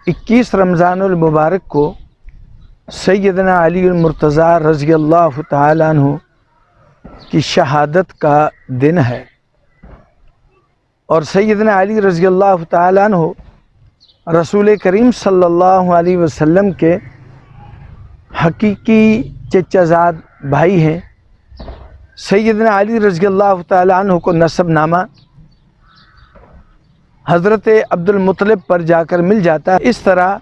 21 رمضان المبارک کو سیدنا علی المرتضیٰ رضی اللہ تعالیٰ عنہ کی شہادت کا دن ہے، اور سیدنا علی رضی اللہ تعالیٰ عنہ رسول کریم صلی اللہ علیہ وسلم کے حقیقی چچا زاد بھائی ہیں۔ سیدنا علی رضی اللہ تعالیٰ عنہ کو نسب نامہ حضرت عبد المطلب پر جا کر مل جاتا ہے، اس طرح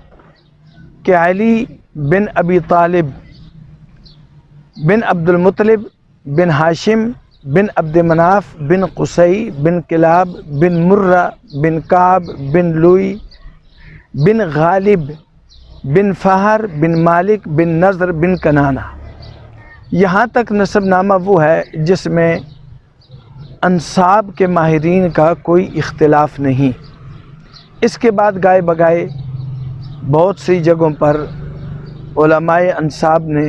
کہ علی بن ابی طالب بن عبد المطلب بن ہاشم بن عبد مناف بن قصی بن کلاب بن مرہ بن کعب بن لوئی بن غالب بن فہر بن مالک بن نضر بن کنانہ، یہاں تک نسب نامہ وہ ہے جس میں انساب کے ماہرین کا کوئی اختلاف نہیں۔ اس کے بعد گائے بگائے بہت سی جگہوں پر علماء انساب نے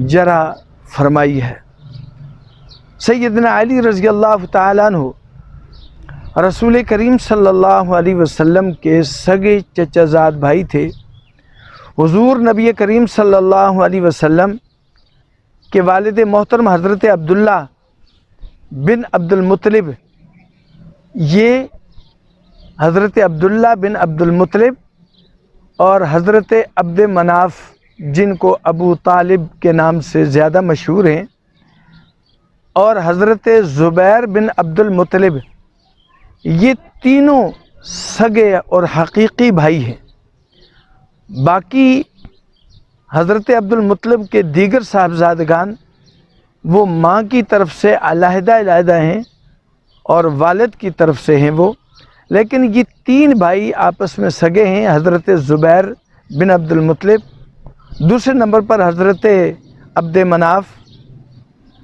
جرح فرمائی ہے۔ سیدنا علی رضی اللہ تعالیٰ عنہ رسول کریم صلی اللہ علیہ وسلم کے سگے چچا زاد بھائی تھے۔ حضور نبی کریم صلی اللہ علیہ وسلم کے والد محترم حضرت عبداللہ بن عبد المطلب، یہ حضرت عبداللہ بن عبد المطلب اور حضرت عبد مناف جن کو ابو طالب کے نام سے زیادہ مشہور ہیں، اور حضرت زبیر بن عبد المطلب، یہ تینوں سگے اور حقیقی بھائی ہیں۔ باقی حضرت عبد المطلب کے دیگر صاحبزادگان وہ ماں کی طرف سے علیحدہ علیحدہ ہیں اور والد کی طرف سے ہیں وہ، لیکن یہ تین بھائی آپس میں سگے ہیں۔ حضرت زبیر بن عبد المطلب، دوسرے نمبر پر حضرت عبد مناف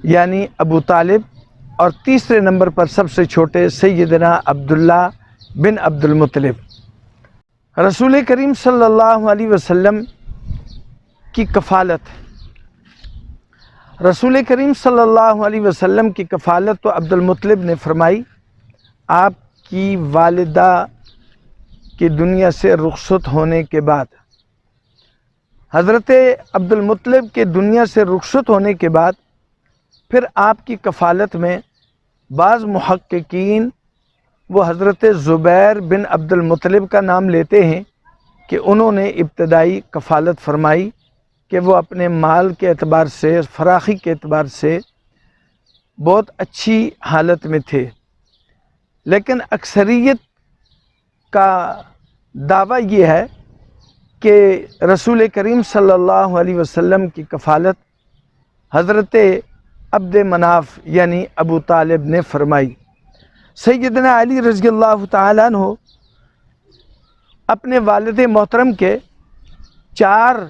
یعنی ابو طالب، اور تیسرے نمبر پر سب سے چھوٹے سیدنا عبداللہ بن عبد المطلب۔ رسول کریم صلی اللہ علیہ وسلم کی کفالت، رسول کریم صلی اللہ علیہ وسلم کی کفالت تو عبد المطلب نے فرمائی۔ آپ کی والدہ کی دنیا سے رخصت ہونے کے بعد، حضرت عبد المطلب کے دنیا سے رخصت ہونے کے بعد پھر آپ کی کفالت میں بعض محققین وہ حضرت زبیر بن عبد المطلب کا نام لیتے ہیں کہ انہوں نے ابتدائی کفالت فرمائی کہ وہ اپنے مال کے اعتبار سے، فراخی کے اعتبار سے بہت اچھی حالت میں تھے، لیکن اکثریت کا دعویٰ یہ ہے کہ رسول کریم صلی اللہ علیہ وسلم کی کفالت حضرت عبد مناف یعنی ابو طالب نے فرمائی۔ سیدنا علی رضی اللہ تعالیٰ عنہ اپنے والد محترم کے 4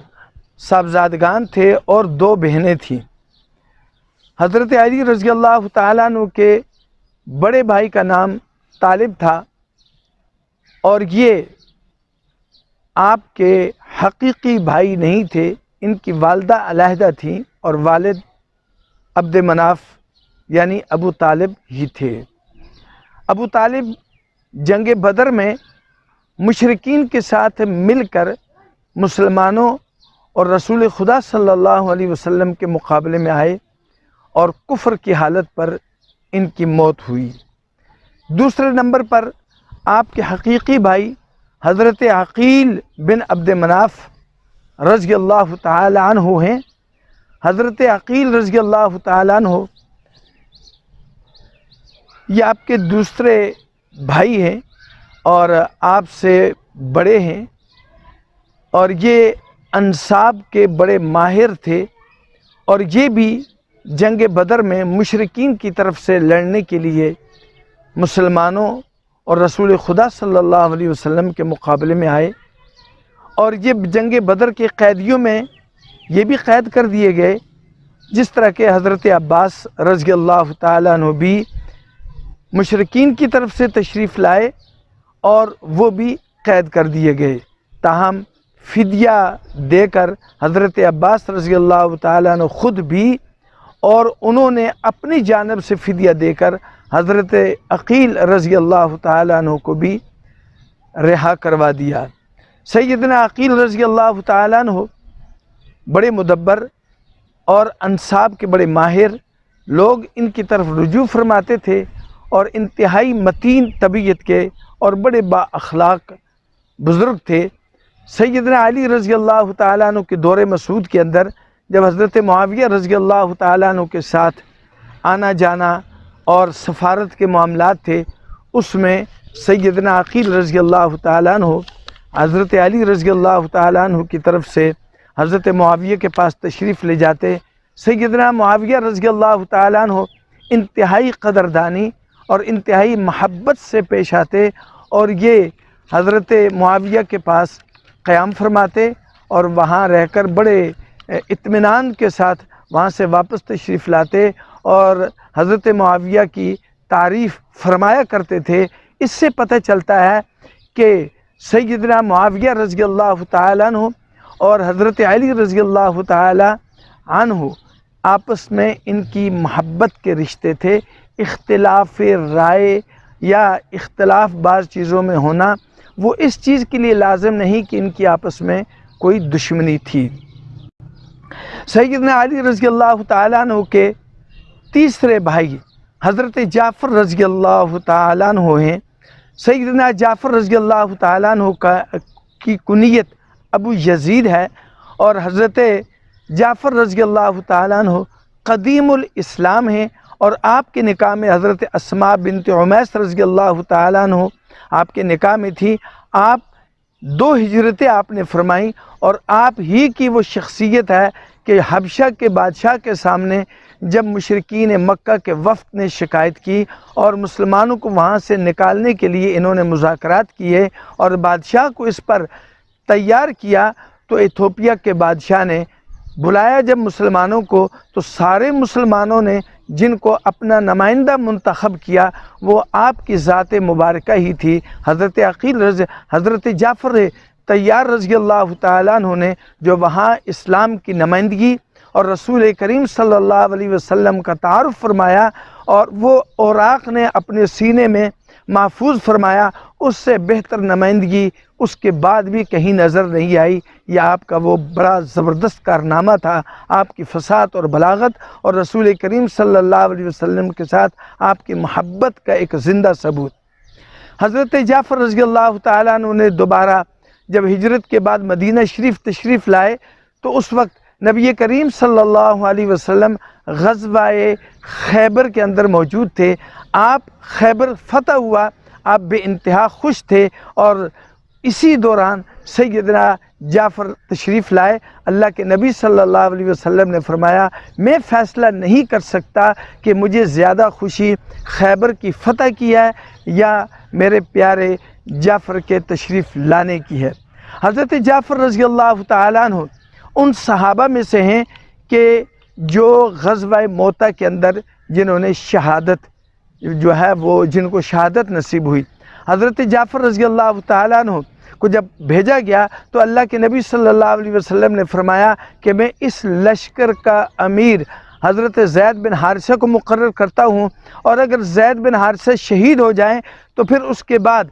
صاحبزادگان تھے اور 2 بہنیں تھیں۔ حضرت علی رضی اللہ تعالیٰ عنہ کے بڑے بھائی کا نام طالب تھا، اور یہ آپ کے حقیقی بھائی نہیں تھے، ان کی والدہ علیحدہ تھیں اور والد عبد مناف یعنی ابو طالب ہی تھے۔ ابو طالب جنگ بدر میں مشرکین کے ساتھ مل کر مسلمانوں اور رسول خدا صلی اللہ علیہ وسلم کے مقابلے میں آئے، اور کفر کی حالت پر ان کی موت ہوئی۔ دوسرے نمبر پر آپ کے حقیقی بھائی حضرت عقیل بن عبد مناف رضی اللہ تعالی عنہ ہیں۔ حضرت عقیل رضی اللہ تعالی عنہ یہ آپ کے دوسرے بھائی ہیں اور آپ سے بڑے ہیں، اور یہ انساب کے بڑے ماہر تھے، اور یہ بھی جنگ بدر میں مشرکین کی طرف سے لڑنے کے لیے مسلمانوں اور رسول خدا صلی اللہ علیہ وسلم کے مقابلے میں آئے، اور یہ جنگ بدر کے قیدیوں میں یہ بھی قید کر دیے گئے، جس طرح کہ حضرت عباس رضی اللہ تعالیٰ عنہ بھی مشرکین کی طرف سے تشریف لائے اور وہ بھی قید کر دیے گئے، تاہم فدیہ دے کر حضرت عباس رضی اللہ تعالیٰ عنہ خود بھی، اور انہوں نے اپنی جانب سے فدیہ دے کر حضرت عقیل رضی اللہ تعالیٰ عنہ کو بھی رہا کروا دیا۔ سیدنا عقیل رضی اللہ تعالیٰ عنہ بڑے مدبر اور انصاب کے بڑے ماہر لوگ ان کی طرف رجوع فرماتے تھے، اور انتہائی متین طبیعت کے اور بڑے با اخلاق بزرگ تھے۔ سیدنا علی رضی اللہ تعالیٰ عنہ کے دور مسعود کے اندر جب حضرت معاویہ رضی اللہ تعالیٰ عنہ کے ساتھ آنا جانا اور سفارت کے معاملات تھے، اس میں سیدنا عقیل رضی اللہ تعالیٰ عنہ حضرت علی رضی اللہ تعالیٰ عنہ کی طرف سے حضرت معاویہ کے پاس تشریف لے جاتے۔ سیدنا معاویہ رضی اللہ تعالیٰ عنہ انتہائی قدردانی اور انتہائی محبت سے پیش آتے، اور یہ حضرت معاویہ کے پاس قیام فرماتے اور وہاں رہ کر بڑے اطمینان کے ساتھ وہاں سے واپس تشریف لاتے اور حضرت معاویہ کی تعریف فرمایا کرتے تھے۔ اس سے پتہ چلتا ہے کہ سیدنا معاویہ رضی اللہ تعالیٰ عنہ اور حضرت علی رضی اللہ تعالیٰ عنہ آپس میں ان کی محبت کے رشتے تھے۔ اختلاف رائے یا اختلاف بعض چیزوں میں ہونا وہ اس چیز کے لیے لازم نہیں کہ ان کی آپس میں کوئی دشمنی تھی۔ سیدنا علی رضی اللہ تعالیٰ عنہ کے تیسرے بھائی حضرت جعفر رضی اللہ تعالیٰ عنہ ہیں۔ سیدنا جعفر رضی اللہ تعالیٰ عنہ کی کنیت ابو یزید ہے، اور حضرت جعفر رضی اللہ تعالیٰ عنہ قدیم الاسلام ہیں، اور آپ کے نکاح میں حضرت اسماء بنت عمیس رضی اللہ تعالیٰ عنہ آپ کے نکاح میں تھی۔ آپ 2 ہجرتیں آپ نے فرمائیں، اور آپ ہی کی وہ شخصیت ہے کہ حبشہ کے بادشاہ کے سامنے جب مشرکین مکہ کے وفد نے شکایت کی اور مسلمانوں کو وہاں سے نکالنے کے لیے انہوں نے مذاکرات کیے اور بادشاہ کو اس پر تیار کیا، تو ایتھوپیا کے بادشاہ نے بلایا جب مسلمانوں کو، تو سارے مسلمانوں نے جن کو اپنا نمائندہ منتخب کیا وہ آپ کی ذات مبارکہ ہی تھی۔ حضرت جعفر طیار رضی اللہ تعالیٰ عنہ نے جو وہاں اسلام کی نمائندگی اور رسول کریم صلی اللہ علیہ وسلم کا تعارف فرمایا، اور وہ اوراق نے اپنے سینے میں محفوظ فرمایا، اس سے بہتر نمائندگی اس کے بعد بھی کہیں نظر نہیں آئی۔ یہ آپ کا وہ بڑا زبردست کارنامہ تھا، آپ کی فصاحت اور بلاغت اور رسول کریم صلی اللہ علیہ وسلم کے ساتھ آپ کی محبت کا ایک زندہ ثبوت۔ حضرت جعفر رضی اللہ تعالیٰ عنہ نے دوبارہ جب ہجرت کے بعد مدینہ شریف تشریف لائے، تو اس وقت نبی کریم صلی اللہ علیہ وسلم غزوہ خیبر کے اندر موجود تھے۔ آپ خیبر فتح ہوا، آپ بے انتہا خوش تھے، اور اسی دوران سیدنا جعفر تشریف لائے۔ اللہ کے نبی صلی اللہ علیہ وسلم نے فرمایا، میں فیصلہ نہیں کر سکتا کہ مجھے زیادہ خوشی خیبر کی فتح کی ہے یا میرے پیارے جعفر کے تشریف لانے کی ہے۔ حضرت جعفر رضی اللہ تعالیٰ عنہ ان صحابہ میں سے ہیں کہ جو غزوہ موتہ کے اندر جنہوں نے شہادت جو ہے وہ جن کو شہادت نصیب ہوئی۔ حضرت جعفر رضی اللہ تعالیٰ عنہ کو جب بھیجا گیا تو اللہ کے نبی صلی اللہ علیہ وسلم نے فرمایا کہ میں اس لشکر کا امیر حضرت زید بن حارثہ کو مقرر کرتا ہوں، اور اگر زید بن حارثہ شہید ہو جائیں تو پھر اس کے بعد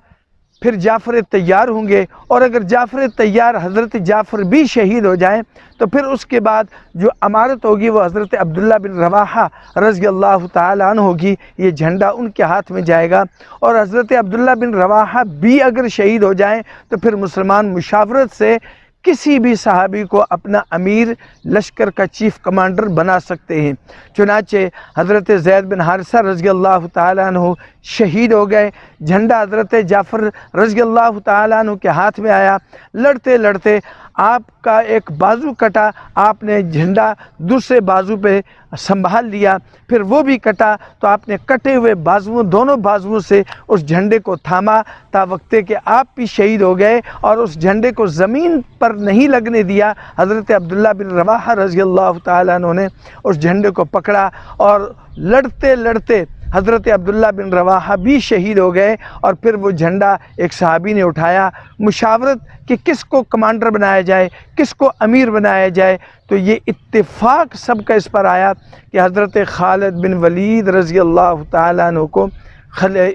پھر جعفر طیار ہوں گے، اور اگر جعفر طیار حضرت جعفر بھی شہید ہو جائیں تو پھر اس کے بعد جو امارت ہوگی وہ حضرت عبداللہ بن رواحہ رضی اللہ تعالیٰ عنہ ہوگی، یہ جھنڈا ان کے ہاتھ میں جائے گا۔ اور حضرت عبداللہ بن رواحہ بھی اگر شہید ہو جائیں تو پھر مسلمان مشاورت سے کسی بھی صحابی کو اپنا امیر لشکر کا چیف کمانڈر بنا سکتے ہیں۔ چنانچہ حضرت زید بن حارثہ رضی اللہ تعالیٰ عنہ شہید ہو گئے، جھنڈا حضرت جعفر رضی اللہ تعالیٰ عنہ کے ہاتھ میں آیا۔ لڑتے لڑتے آپ کا ایک بازو کٹا، آپ نے جھنڈا دوسرے بازو پہ سنبھال لیا، پھر وہ بھی کٹا تو آپ نے کٹے ہوئے بازوؤں دونوں بازوؤں سے اس جھنڈے کو تھاما، تا وقتے کہ آپ بھی شہید ہو گئے، اور اس جھنڈے کو زمین پر نہیں لگنے دیا۔ حضرت عبداللہ بن رواحہ رضی اللہ تعالیٰ عنہ نے اس جھنڈے کو پکڑا، اور لڑتے لڑتے حضرت عبداللہ بن رواحہ بھی شہید ہو گئے، اور پھر وہ جھنڈا ایک صحابی نے اٹھایا۔ مشاورت کہ کس کو کمانڈر بنایا جائے، کس کو امیر بنایا جائے، تو یہ اتفاق سب کا اس پر آیا کہ حضرت خالد بن ولید رضی اللہ تعالیٰ عنہ کو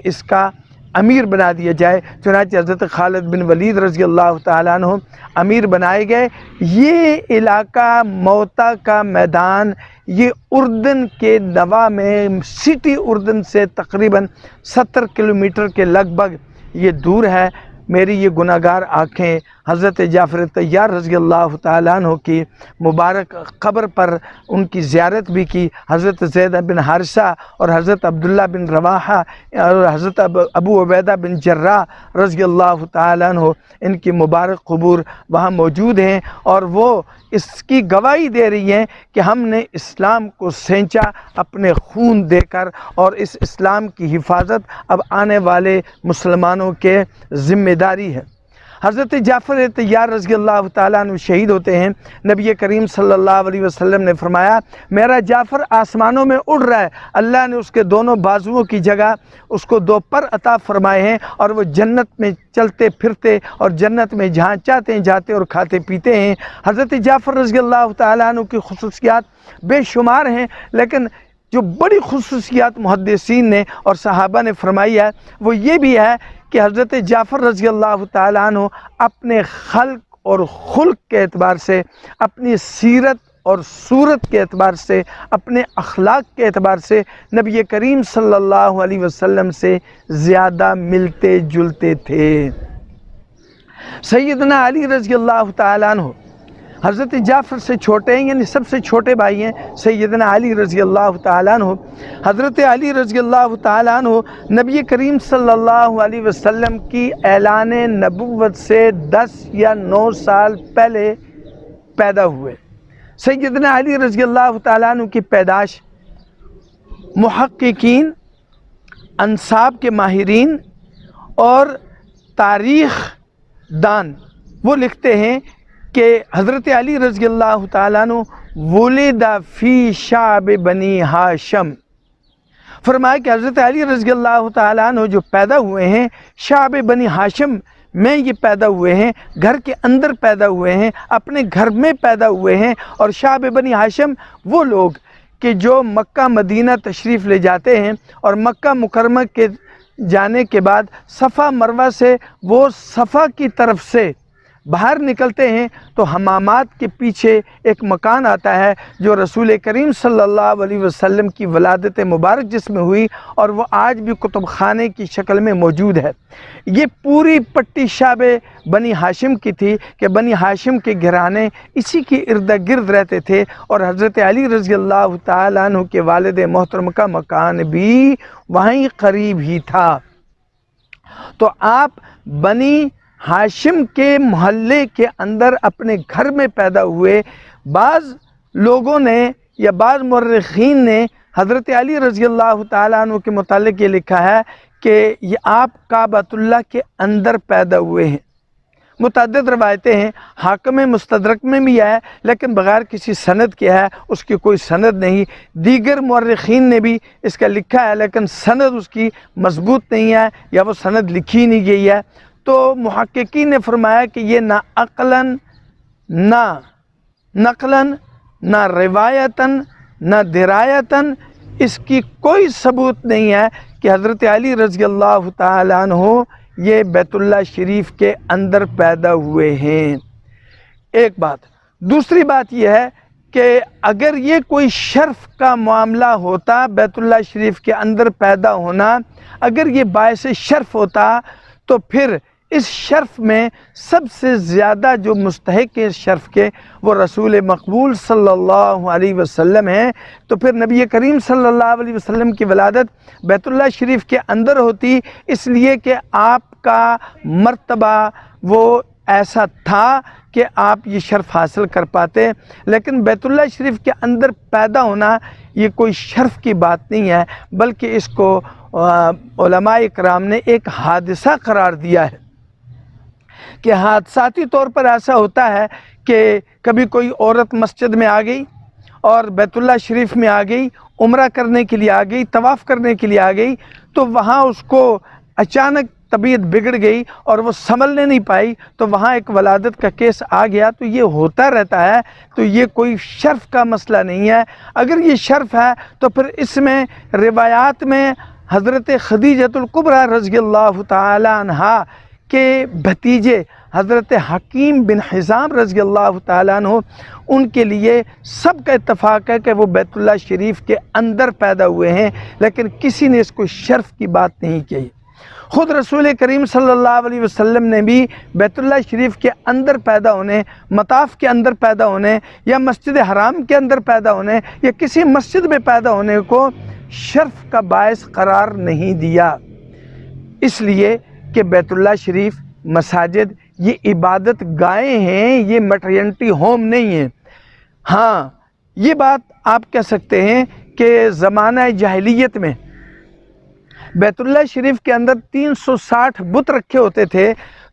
اس کا امیر بنا دیا جائے۔ چنانچہ حضرت خالد بن ولید رضی اللہ تعالیٰ عنہ امیر بنائے گئے۔ یہ علاقہ موتا کا میدان یہ اردن کے نواح میں سٹی اردن سے تقریباً 70 کلومیٹر کے لگ بھگ یہ دور ہے۔ میری یہ گناہگار آنکھیں حضرت جعفر طیار رضی اللہ تعالیٰ عنہ کی مبارک قبر پر ان کی زیارت بھی کی۔ حضرت زید بن حارثہ اور حضرت عبداللہ بن رواحہ اور حضرت ابو عبیدہ بن جراح رضی اللہ تعالیٰ عنہ ان کی مبارک قبور وہاں موجود ہیں، اور وہ اس کی گواہی دے رہی ہیں کہ ہم نے اسلام کو سینچا اپنے خون دے کر، اور اس اسلام کی حفاظت اب آنے والے مسلمانوں کے ذمہ داری ہے۔ حضرت جعفر طیار رضی اللہ تعالیٰ عنہ شہید ہوتے ہیں۔ نبی کریم صلی اللہ علیہ وسلم نے فرمایا میرا جعفر آسمانوں میں اڑ رہا ہے، اللہ نے اس کے دونوں بازوؤں کی جگہ اس کو 2 پر عطا فرمائے ہیں، اور وہ جنت میں چلتے پھرتے اور جنت میں جہاں چاہتے ہیں جاتے اور کھاتے پیتے ہیں۔ حضرت جعفر رضی اللہ تعالیٰ عنہ کی خصوصیات بے شمار ہیں، لیکن جو بڑی خصوصیات محدثین نے اور صحابہ نے فرمائی ہے وہ یہ بھی ہے کہ حضرت جعفر رضی اللہ تعالیٰ عنہ اپنے خلق اور خلق کے اعتبار سے، اپنی سیرت اور صورت کے اعتبار سے، اپنے اخلاق کے اعتبار سے نبی کریم صلی اللہ علیہ وسلم سے زیادہ ملتے جلتے تھے۔ سیدنا علی رضی اللہ تعالیٰ عنہ حضرت جعفر سے چھوٹے ہیں، یعنی سب سے چھوٹے بھائی ہیں سیدنا علی رضی اللہ تعالیٰ عنہ۔ حضرت علی رضی اللہ تعالیٰ عنہ نبی کریم صلی اللہ علیہ وسلم کی اعلان نبوت سے 10 یا 9 سال پہلے پیدا ہوئے۔ سیدنا علی رضی اللہ تعالیٰ عنہ کی پیدائش محققین، انساب کے ماہرین اور تاریخ دان وہ لکھتے ہیں کہ حضرت علی رضی اللہ تعالیٰ عنہ ولد فی شعب بنی ہاشم، فرمایا کہ حضرت علی رضی اللہ تعالیٰ عنہ جو پیدا ہوئے ہیں شعب بنی ہاشم میں یہ پیدا ہوئے ہیں، گھر کے اندر پیدا ہوئے ہیں، اپنے گھر میں پیدا ہوئے ہیں۔ اور شعب بنی ہاشم وہ لوگ کہ جو مکہ مدینہ تشریف لے جاتے ہیں اور مکہ مکرمہ کے جانے کے بعد صفا مروہ سے وہ صفا کی طرف سے باہر نکلتے ہیں تو حمامات کے پیچھے ایک مکان آتا ہے جو رسول کریم صلی اللہ علیہ وسلم کی ولادت مبارک جس میں ہوئی، اور وہ آج بھی کتب خانے کی شکل میں موجود ہے۔ یہ پوری پٹی شعب بنی ہاشم کی تھی کہ بنی ہاشم کے گھرانے اسی کے ارد گرد رہتے تھے، اور حضرت علی رضی اللہ تعالیٰ عنہ کے والد محترم کا مکان بھی وہیں قریب ہی تھا۔ تو آپ بنی ہاشم کے محلے کے اندر اپنے گھر میں پیدا ہوئے۔ بعض لوگوں نے یا بعض مورخین نے حضرت علی رضی اللہ تعالیٰ عنہ کے متعلق یہ لکھا ہے کہ یہ آپ کعبۃ اللہ کے اندر پیدا ہوئے ہیں۔ متعدد روایتیں ہیں، حاکم مستدرک میں بھی ہے لیکن بغیر کسی سند کے ہے، اس کی کوئی سند نہیں۔ دیگر مورخین نے بھی اس کا لکھا ہے لیکن سند اس کی مضبوط نہیں ہے یا وہ سند لکھی نہیں گئی ہے۔ تو محققین نے فرمایا کہ یہ نہ عقلاً نہ نقلاً نہ روایتاً نہ درایتاً اس کی کوئی ثبوت نہیں ہے کہ حضرت علی رضی اللہ تعالیٰ عنہ یہ بیت اللہ شریف کے اندر پیدا ہوئے ہیں۔ ایک بات۔ دوسری بات یہ ہے کہ اگر یہ کوئی شرف کا معاملہ ہوتا، بیت اللہ شریف کے اندر پیدا ہونا اگر یہ باعث شرف ہوتا تو پھر اس شرف میں سب سے زیادہ جو مستحق ہے شرف کے وہ رسول مقبول صلی اللہ علیہ وسلم ہیں، تو پھر نبی کریم صلی اللہ علیہ وسلم کی ولادت بیت اللہ شریف کے اندر ہوتی، اس لیے کہ آپ کا مرتبہ وہ ایسا تھا کہ آپ یہ شرف حاصل کر پاتے۔ لیکن بیت اللہ شریف کے اندر پیدا ہونا یہ کوئی شرف کی بات نہیں ہے، بلکہ اس کو علماء اکرام نے ایک حادثہ قرار دیا ہے کہ حادثاتی طور پر ایسا ہوتا ہے کہ کبھی کوئی عورت مسجد میں آ گئی اور بیت اللہ شریف میں آ گئی، عمرہ کرنے کے لیے آ گئی، طواف کرنے کے لیے آ گئی، تو وہاں اس کو اچانک طبیعت بگڑ گئی اور وہ سنبھلنے نہیں پائی، تو وہاں ایک ولادت کا کیس آ گیا۔ تو یہ ہوتا رہتا ہے، تو یہ کوئی شرف کا مسئلہ نہیں ہے۔ اگر یہ شرف ہے تو پھر اس میں روایات میں حضرت خدیجۃ الکبریٰ رضی اللہ تعالی عنہا کے بھتیجے حضرت حکیم بن حزام رضی اللہ تعالیٰ عنہ، ان کے لیے سب کا اتفاق ہے کہ وہ بیت اللہ شریف کے اندر پیدا ہوئے ہیں، لیکن کسی نے اس کو شرف کی بات نہیں کہی۔ خود رسول کریم صلی اللہ علیہ وسلم نے بھی بیت اللہ شریف کے اندر پیدا ہونے، مطاف کے اندر پیدا ہونے، یا مسجد حرام کے اندر پیدا ہونے، یا کسی مسجد میں پیدا ہونے کو شرف کا باعث قرار نہیں دیا، اس لیے کہ بیت اللہ شریف، مساجد یہ عبادت گاہیں ہیں، یہ میٹرنٹی ہوم نہیں ہیں۔ ہاں، یہ بات آپ کہہ سکتے ہیں کہ زمانہ جاہلیت میں بیت اللہ شریف کے اندر 360 بت رکھے ہوتے تھے،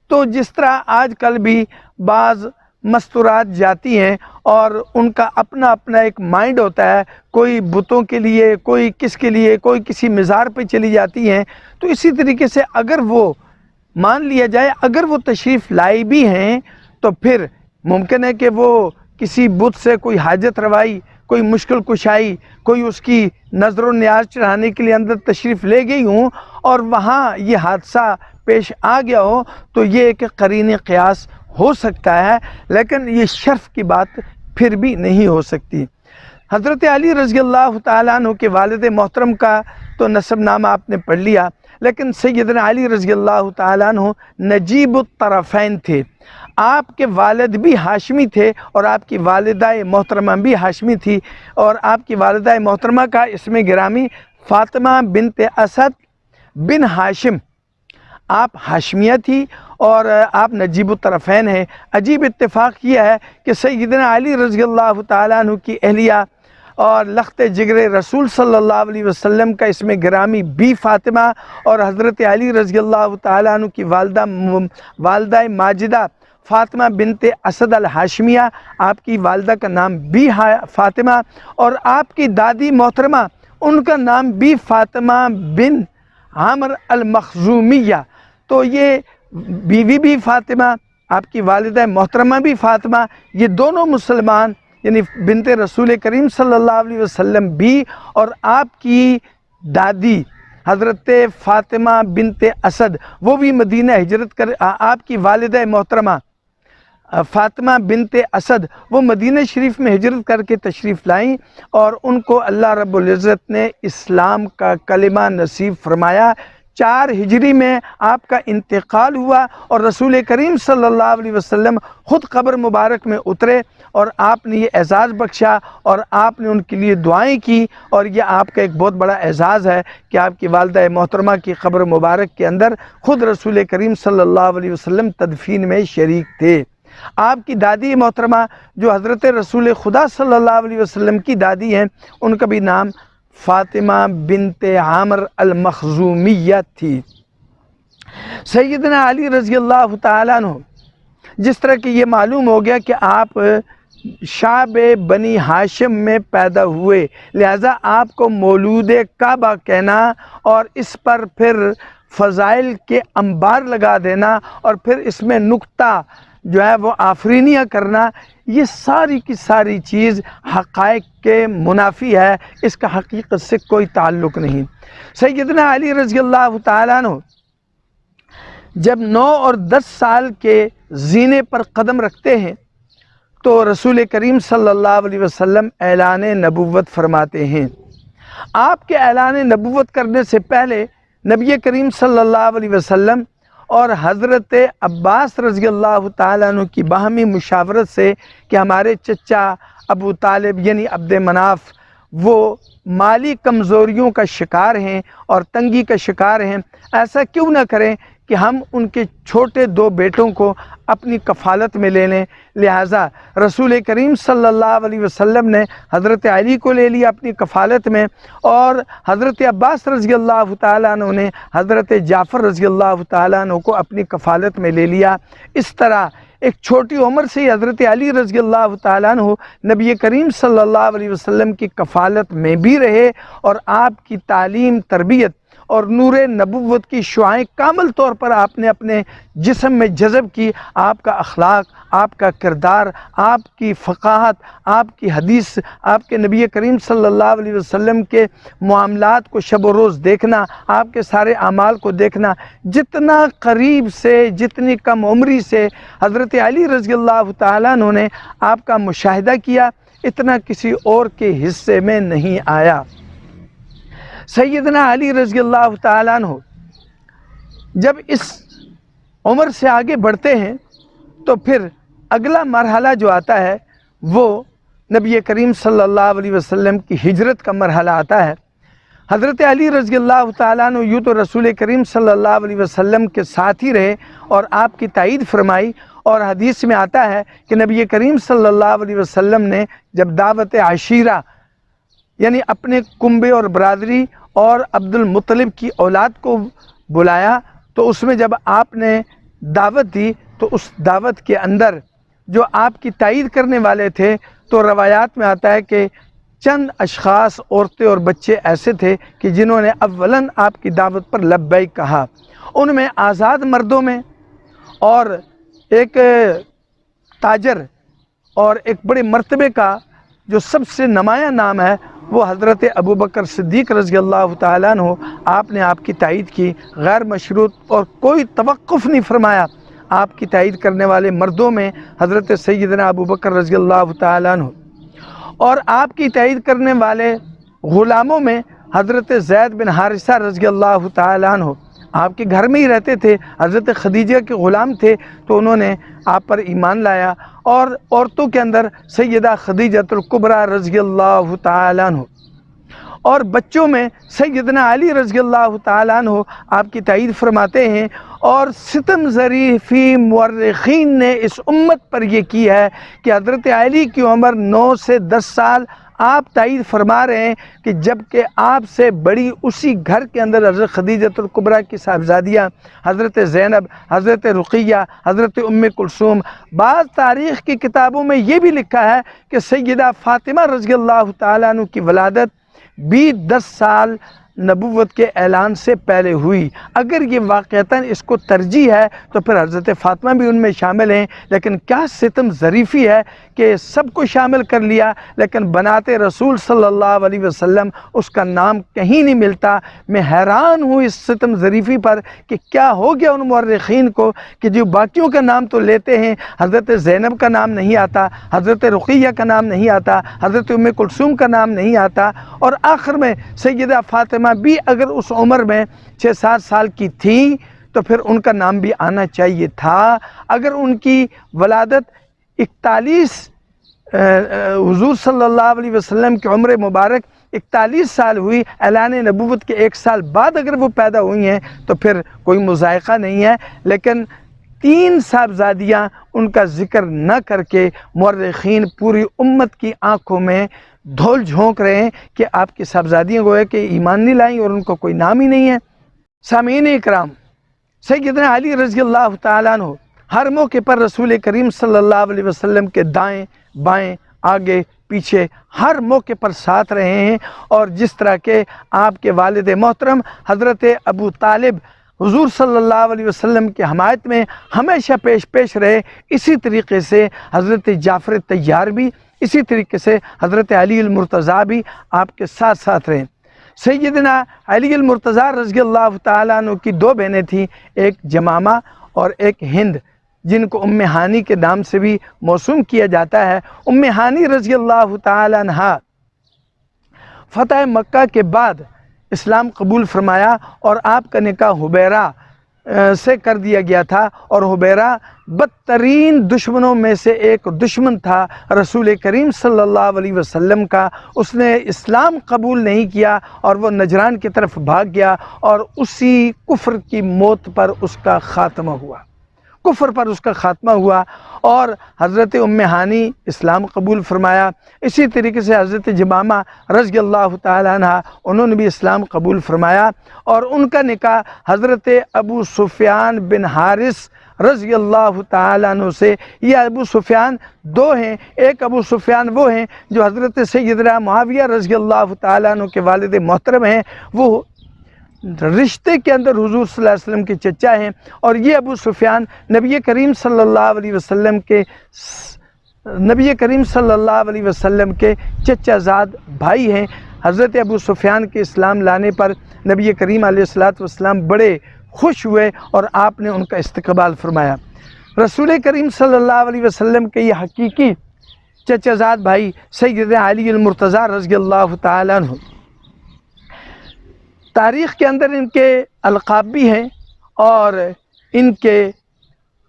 تو جس طرح آج کل بھی بعض مستورات جاتی ہیں اور ان کا اپنا اپنا ایک مائنڈ ہوتا ہے، کوئی بتوں کے لیے، کوئی کس کے لیے، کوئی کسی مزار پہ چلی جاتی ہیں، تو اسی طریقے سے اگر وہ مان لیا جائے، اگر وہ تشریف لائی بھی ہیں تو پھر ممکن ہے کہ وہ کسی بت سے کوئی حاجت روائی، کوئی مشکل کشائی، کوئی اس کی نظر و نیاز چڑھانے کے لیے اندر تشریف لے گئی ہوں اور وہاں یہ حادثہ پیش آ گیا ہو، تو یہ ایک قرین قیاس ہو سکتا ہے، لیکن یہ شرف کی بات پھر بھی نہیں ہو سکتی۔ حضرت علی رضی اللہ تعالیٰ عنہ کے والد محترم کا تو نسب نامہ آپ نے پڑھ لیا، لیکن سیدنا علی رضی اللہ تعالیٰ عنہ نجیب الطرفین تھے۔ آپ کے والد بھی ہاشمی تھے اور آپ کی والدہ محترمہ بھی ہاشمی تھی، اور آپ کی والدہ محترمہ کا اسم گرامی فاطمہ بنت اسد بن ہاشم، آپ ہاشمیہ تھی اور آپ نجیب الطرفین ہیں۔ عجیب اتفاق یہ ہے کہ سیدنا علی رضی اللہ تعالیٰ عنہ کی اہلیہ اور لخت جگر رسول صلی اللہ علیہ وسلم کا اسم گرامی بھی فاطمہ، اور حضرت علی رضی اللہ تعالیٰ عنہ کی والدہ ماجدہ فاطمہ بنت اسد الہاشمیہ، آپ کی والدہ کا نام بھی فاطمہ، اور آپ کی دادی محترمہ ان کا نام بھی فاطمہ بن عامر المخزومیہ۔ تو یہ بیوی بھی فاطمہ، آپ کی والدہ محترمہ بھی فاطمہ، یہ دونوں مسلمان یعنی بنت رسول کریم صلی اللہ علیہ وسلم بھی، اور آپ کی دادی حضرت فاطمہ بنت اسد وہ بھی مدینہ ہجرت کر، آپ کی والدہ محترمہ فاطمہ بنت اسد وہ مدینہ شریف میں ہجرت کر کے تشریف لائیں، اور ان کو اللہ رب العزت نے اسلام کا کلمہ نصیب فرمایا۔ 4 ہجری میں آپ کا انتقال ہوا، اور رسول کریم صلی اللہ علیہ وسلم خود قبر مبارک میں اترے، اور آپ نے یہ اعزاز بخشا، اور آپ نے ان کے لیے دعائیں کی، اور یہ آپ کا ایک بہت بڑا اعزاز ہے کہ آپ کی والدہ محترمہ کی قبر مبارک کے اندر خود رسول کریم صلی اللہ علیہ وسلم تدفین میں شریک تھے۔ آپ کی دادی محترمہ جو حضرت رسول خدا صلی اللہ علیہ وسلم کی دادی ہیں، ان کا بھی نام فاطمہ بنت عامر المخزومیہ تھی۔ سیدنا علی رضی اللہ تعالیٰ عنہ، جس طرح کہ یہ معلوم ہو گیا کہ آپ شعب بنی ہاشم میں پیدا ہوئے، لہذا آپ کو مولود کعبہ کہنا اور اس پر پھر فضائل کے انبار لگا دینا اور پھر اس میں نکتہ جو ہے وہ آفرینیہ کرنا، یہ ساری کی ساری چیز حقائق کے منافی ہے، اس کا حقیقت سے کوئی تعلق نہیں۔ سیدنا علی رضی اللہ تعالیٰ عنہ جب 9 اور 10 سال کے زینے پر قدم رکھتے ہیں تو رسول کریم صلی اللہ علیہ وسلم اعلان نبوت فرماتے ہیں۔ آپ کے اعلان نبوت کرنے سے پہلے نبی کریم صلی اللہ علیہ وسلم اور حضرت عباس رضی اللہ تعالیٰ عنہ کی باہمی مشاورت سے کہ ہمارے چچا ابو طالب یعنی عبد مناف وہ مالی کمزوریوں کا شکار ہیں اور تنگی کا شکار ہیں، ایسا کیوں نہ کریں کہ ہم ان کے چھوٹے 2 بیٹوں کو اپنی کفالت میں لے لیں۔ لہٰذا رسول کریم صلی اللہ علیہ وسلم نے حضرت علی کو لے لیا اپنی کفالت میں، اور حضرت عباس رضی اللہ تعالیٰ عنہ نے حضرت جعفر رضی اللہ تعالیٰ عنہ کو اپنی کفالت میں لے لیا۔ اس طرح ایک چھوٹی عمر سے حضرت علی رضی اللہ تعالیٰ عنہ نبی کریم صلی اللہ علیہ وسلم کی کفالت میں بھی رہے، اور آپ کی تعلیم تربیت اور نور نبوت کی شعاعیں کامل طور پر آپ نے اپنے جسم میں جذب کی۔ آپ کا اخلاق، آپ کا کردار، آپ کی فقاہت، آپ کی حدیث، آپ کے نبی کریم صلی اللہ علیہ وسلم کے معاملات کو شب و روز دیکھنا، آپ کے سارے اعمال کو دیکھنا، جتنا قریب سے، جتنی کم عمری سے حضرت علی رضی اللہ تعالیٰ عنہ نے آپ کا مشاہدہ کیا، اتنا کسی اور کے حصے میں نہیں آیا۔ سیدنا علی رضی اللہ تعالیٰ عنہ جب اس عمر سے آگے بڑھتے ہیں تو پھر اگلا مرحلہ جو آتا ہے وہ نبی کریم صلی اللہ علیہ وسلم کی ہجرت کا مرحلہ آتا ہے۔ حضرت علی رضی اللہ تعالیٰ عنہ یوں تو رسول کریم صلی اللہ علیہ وسلم کے ساتھ ہی رہے اور آپ کی تائید فرمائی، اور حدیث میں آتا ہے کہ نبی کریم صلی اللہ علیہ وسلم نے جب دعوت عشیرہ یعنی اپنے کنبے اور برادری اور عبد المطلب کی اولاد کو بلایا تو اس میں جب آپ نے دعوت دی تو اس دعوت کے اندر جو آپ کی تائید کرنے والے تھے تو روایات میں آتا ہے کہ چند اشخاص، عورتیں اور بچے ایسے تھے کہ جنہوں نے اولاً آپ کی دعوت پر لبیک کہا۔ ان میں آزاد مردوں میں اور ایک تاجر اور ایک بڑے مرتبے کا جو سب سے نمایاں نام ہے وہ حضرت ابوبکر صدیق رضی اللہ تعالیٰ عنہ، آپ نے آپ کی تائید کی غیر مشروط اور کوئی توقف نہیں فرمایا۔ آپ کی تائید کرنے والے مردوں میں حضرت سیدنا ابوبکر رضی اللہ تعالیٰ عنہ، اور آپ کی تائید کرنے والے غلاموں میں حضرت زید بن حارثہ رضی اللہ تعالیٰ عنہ، آپ کے گھر میں ہی رہتے تھے، حضرت خدیجہ کے غلام تھے تو انہوں نے آپ پر ایمان لایا، اور عورتوں کے اندر سیدہ خدیجہ الکبریٰ رضی اللہ تعالیٰ عنہ، اور بچوں میں سیدنا علی رضی اللہ تعالیٰ عنہ آپ کی تائید فرماتے ہیں۔ اور ستم ظریفی مورخین نے اس امت پر یہ کی ہے کہ حضرت علی کی عمر 9 سے 10 سال آپ تائید فرما رہے ہیں کہ جب کہ آپ سے بڑی اسی گھر کے اندر حضرت خدیجہ الکبریٰ کی صاحبزادیاں حضرت زینب، حضرت رقیہ، حضرت ام کلثوم۔ بعض تاریخ کی کتابوں میں یہ بھی لکھا ہے کہ سیدہ فاطمہ رضی اللہ تعالیٰ عنہ کی ولادت بھی 10 سال نبوت کے اعلان سے پہلے ہوئی۔ اگر یہ واقعتاً اس کو ترجیح ہے تو پھر حضرت فاطمہ بھی ان میں شامل ہیں، لیکن کیا ستم ظریفی ہے کہ سب کو شامل کر لیا لیکن بناتے رسول صلی اللہ علیہ وسلم اس کا نام کہیں نہیں ملتا۔ میں حیران ہوں اس ستم ظریفی پر کہ کیا ہو گیا ان مورخین کو کہ جو باقیوں کا نام تو لیتے ہیں، حضرت زینب کا نام نہیں آتا، حضرت رقیہ کا نام نہیں آتا، حضرت ام کلثوم کا نام نہیں آتا، اور آخر میں سیدہ فاطمہ بھی اگر اس عمر میں 6-7 سال کی تھی تو پھر ان کا نام بھی آنا چاہیے تھا۔ اگر ان کی ولادت 41 حضور صلی اللہ علیہ وسلم کی عمر مبارک 41 سال ہوئی، اعلان نبوت کے 1 سال بعد اگر وہ پیدا ہوئی ہیں تو پھر کوئی مذائقہ نہیں ہے، لیکن 3 صاحبزادیاں ان کا ذکر نہ کر کے مورخین پوری امت کی آنکھوں میں دھول جھونک رہے ہیں کہ آپ کی صاحبزادیاں گویا کہ ایمان نہیں لائیں اور ان کو کوئی نام ہی نہیں ہے۔ سامعین اکرام، سیدنا علی رضی اللہ تعالیٰ عنہ ہر موقع پر رسول کریم صلی اللہ علیہ وسلم کے دائیں بائیں آگے پیچھے ہر موقع پر ساتھ رہے ہیں، اور جس طرح کے آپ کے والد محترم حضرت ابو طالب حضور صلی اللہ علیہ وسلم کی حمایت میں ہمیشہ پیش رہے، اسی طریقے سے حضرت جعفر طیار بھی، اسی طریقے سے حضرت علی المرتضیٰ بھی آپ کے ساتھ ساتھ رہے۔ سیدنا علی المرتضیٰ رضی اللہ تعالیٰ عنہ کی 2 بہنیں تھیں، ایک جمامہ اور ایک ہند، جن کو ام ہانی کے نام سے بھی موسوم کیا جاتا ہے۔ ام ہانی رضی اللہ تعالیٰ عنہ فتح مکہ کے بعد اسلام قبول فرمایا اور آپ کا نکاح حبیرہ سے کر دیا گیا تھا، اور حبیرہ بدترین دشمنوں میں سے ایک دشمن تھا رسول کریم صلی اللہ علیہ وسلم کا۔ اس نے اسلام قبول نہیں کیا اور وہ نجران کی طرف بھاگ گیا، اور اسی کفر کی موت پر اس کا خاتمہ ہوا، کفر پر اس کا خاتمہ ہوا، اور حضرت ام ہانی اسلام قبول فرمایا۔ اسی طریقے سے حضرت جمامہ رضی اللہ تعالیٰ عنہ انہوں نے بھی اسلام قبول فرمایا، اور ان کا نکاح حضرت ابو سفیان بن حارث رضی اللہ تعالیٰ عنہ سے۔ یہ ابو سفیان 2 ہیں، ایک ابو سفیان وہ ہیں جو حضرت سیدنا معاویہ رضی اللہ تعالیٰ عنہ کے والد محترم ہیں، وہ رشتے کے اندر حضور صلی اللہ علیہ وسلم کے چچا ہیں، اور یہ ابو سفیان نبی کریم صلی اللہ علیہ وسلم کے چچا زاد بھائی ہیں۔ حضرت ابو سفیان کے اسلام لانے پر نبی کریم علیہ السلام بڑے خوش ہوئے اور آپ نے ان کا استقبال فرمایا۔ رسول کریم صلی اللہ علیہ وسلم کے یہ حقیقی چچا زاد بھائی سیدنا علی المرتضیٰ رضی اللہ تعالیٰ عنہ، تاریخ کے اندر ان کے القاب بھی ہیں اور ان کے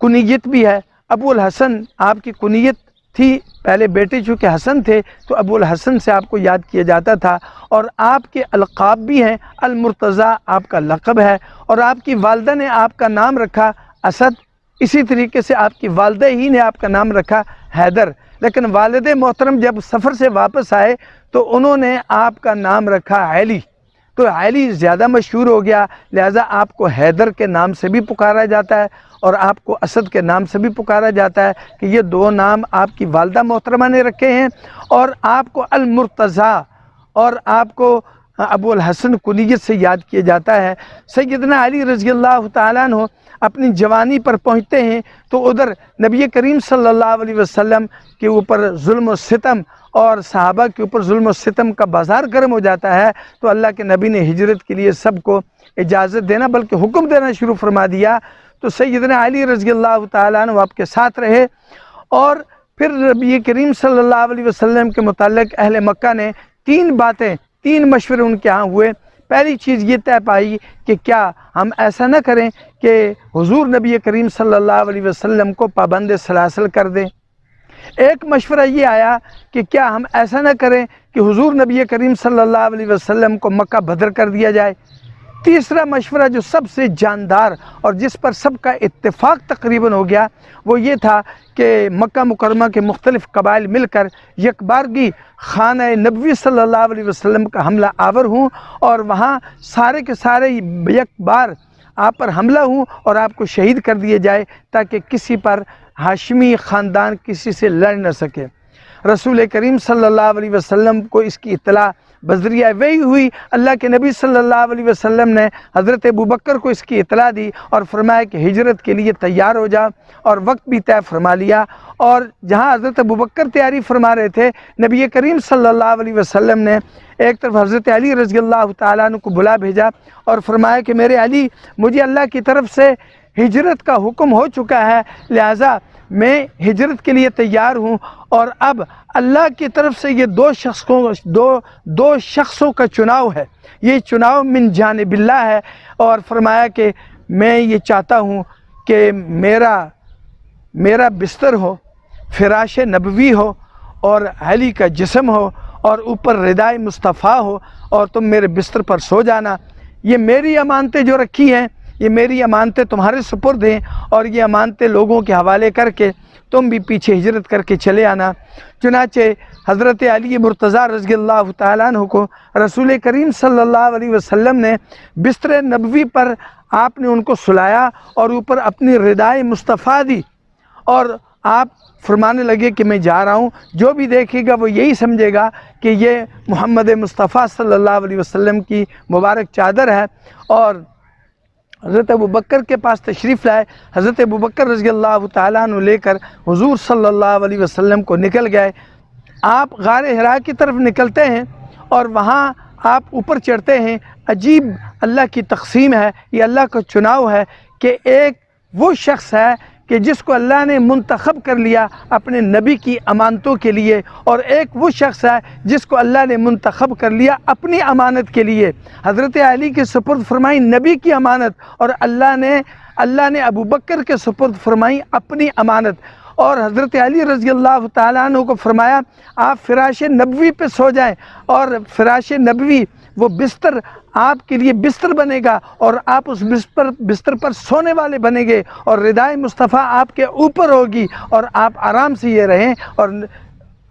کنیت بھی ہے۔ ابو الحسن آپ کی کنیت تھی، پہلے بیٹے چونکہ حسن تھے تو ابو الحسن سے آپ کو یاد کیا جاتا تھا، اور آپ کے القاب بھی ہیں۔ المرتضیٰ آپ کا لقب ہے، اور آپ کی والدہ نے آپ کا نام رکھا اسد، اسی طریقے سے آپ کی والدہ ہی نے آپ کا نام رکھا حیدر، لیکن والد محترم جب سفر سے واپس آئے تو انہوں نے آپ کا نام رکھا علی، تو علی زیادہ مشہور ہو گیا، لہٰذا آپ کو حیدر کے نام سے بھی پکارا جاتا ہے اور آپ کو اسد کے نام سے بھی پکارا جاتا ہے، کہ یہ دو نام آپ کی والدہ محترمہ نے رکھے ہیں، اور آپ کو المرتضیٰ اور آپ کو ابو الحسن کنیت سے یاد کیا جاتا ہے۔ سیدنا علی رضی اللہ تعالیٰ عنہ اپنی جوانی پر پہنچتے ہیں تو ادھر نبی کریم صلی اللہ علیہ وسلم کے اوپر ظلم و ستم اور صحابہ کے اوپر ظلم و ستم کا بازار گرم ہو جاتا ہے، تو اللہ کے نبی نے ہجرت کے لیے سب کو اجازت دینا بلکہ حکم دینا شروع فرما دیا، تو سیدنا علی رضی اللہ تعالیٰ عنہ آپ کے ساتھ رہے، اور پھر نبی کریم صلی اللہ علیہ وسلم کے متعلق اہل مکہ نے تین مشورے ان کے ہاں ہوئے۔ پہلی چیز یہ طے پائی کہ کیا ہم ایسا نہ کریں کہ حضور نبی کریم صلی اللہ علیہ وسلم کو پابند سلاسل کر دیں۔ ایک مشورہ یہ آیا کہ کیا ہم ایسا نہ کریں کہ حضور نبی کریم صلی اللہ علیہ وسلم کو مکہ بدر کر دیا جائے۔ تیسرا مشورہ جو سب سے جاندار اور جس پر سب کا اتفاق تقریباً ہو گیا وہ یہ تھا کہ مکہ مکرمہ کے مختلف قبائل مل کر یکبارگی خانہ نبوی صلی اللہ علیہ وسلم کا حملہ آور ہوں، اور وہاں سارے کے سارے یک بار آپ پر حملہ ہوں اور آپ کو شہید کر دیے جائے، تاکہ کسی پر ہاشمی خاندان کسی سے لڑ نہ سکے۔ رسول کریم صلی اللہ علیہ وسلم کو اس کی اطلاع بذریعہ وحی ہوئی۔ اللہ کے نبی صلی اللہ علیہ وسلم نے حضرت ابوبکر کو اس کی اطلاع دی اور فرمایا کہ ہجرت کے لیے تیار ہو جا، اور وقت بھی طے فرما لیا، اور جہاں حضرت ابوبکر تیاری فرما رہے تھے، نبی کریم صلی اللہ علیہ وسلم نے ایک طرف حضرت علی رضی اللہ تعالیٰ عنہ کو بلا بھیجا اور فرمایا کہ میرے علی، مجھے اللہ کی طرف سے ہجرت کا حکم ہو چکا ہے، لہٰذا میں ہجرت کے لیے تیار ہوں، اور اب اللہ کی طرف سے یہ دو شخصوں کا چناؤ ہے، یہ چناؤ من جانب اللہ ہے، اور فرمایا کہ میں یہ چاہتا ہوں کہ میرا بستر ہو، فراش نبوی ہو، اور علی کا جسم ہو، اور اوپر ردائے مصطفیٰ ہو، اور تم میرے بستر پر سو جانا۔ یہ میری امانتیں جو رکھی ہیں، یہ میری امانتیں تمہارے سپرد ہیں، اور یہ امانتیں لوگوں کے حوالے کر کے تم بھی پیچھے ہجرت کر کے چلے آنا۔ چنانچہ حضرت علی مرتضیٰ رضی اللہ تعالیٰ عنہ کو رسول کریم صلی اللہ علیہ وسلم نے بستر نبوی پر آپ نے ان کو سلایا اور اوپر اپنی ردائے مصطفیٰ دی، اور آپ فرمانے لگے کہ میں جا رہا ہوں، جو بھی دیکھے گا وہ یہی سمجھے گا کہ یہ محمد مصطفیٰ صلی اللہ علیہ وسلم کی مبارک چادر ہے، اور حضرت ابوبکر کے پاس تشریف لائے۔ حضرت ابوبکر رضی اللہ تعالیٰ عنہ لے کر حضور صلی اللہ علیہ وسلم کو نکل گئے۔ آپ غار حرا کی طرف نکلتے ہیں اور وہاں آپ اوپر چڑھتے ہیں۔ عجیب اللہ کی تقسیم ہے، یہ اللہ کا چناؤ ہے کہ ایک وہ شخص ہے کہ جس کو اللہ نے منتخب کر لیا اپنے نبی کی امانتوں کے لیے، اور ایک وہ شخص ہے جس کو اللہ نے منتخب کر لیا اپنی امانت کے لیے۔ حضرت علی کے سپرد فرمائی نبی کی امانت، اور اللہ نے ابوبکر کے سپرد فرمائی اپنی امانت، اور حضرت علی رضی اللہ تعالیٰ عنہ کو فرمایا آپ فراش نبوی پہ سو جائیں، اور فراش نبوی وہ بستر آپ کے لیے بستر بنے گا، اور آپ اس بستر پر سونے والے بنیں گے، اور ردائے مصطفیٰ آپ کے اوپر ہوگی، اور آپ آرام سے یہ رہیں اور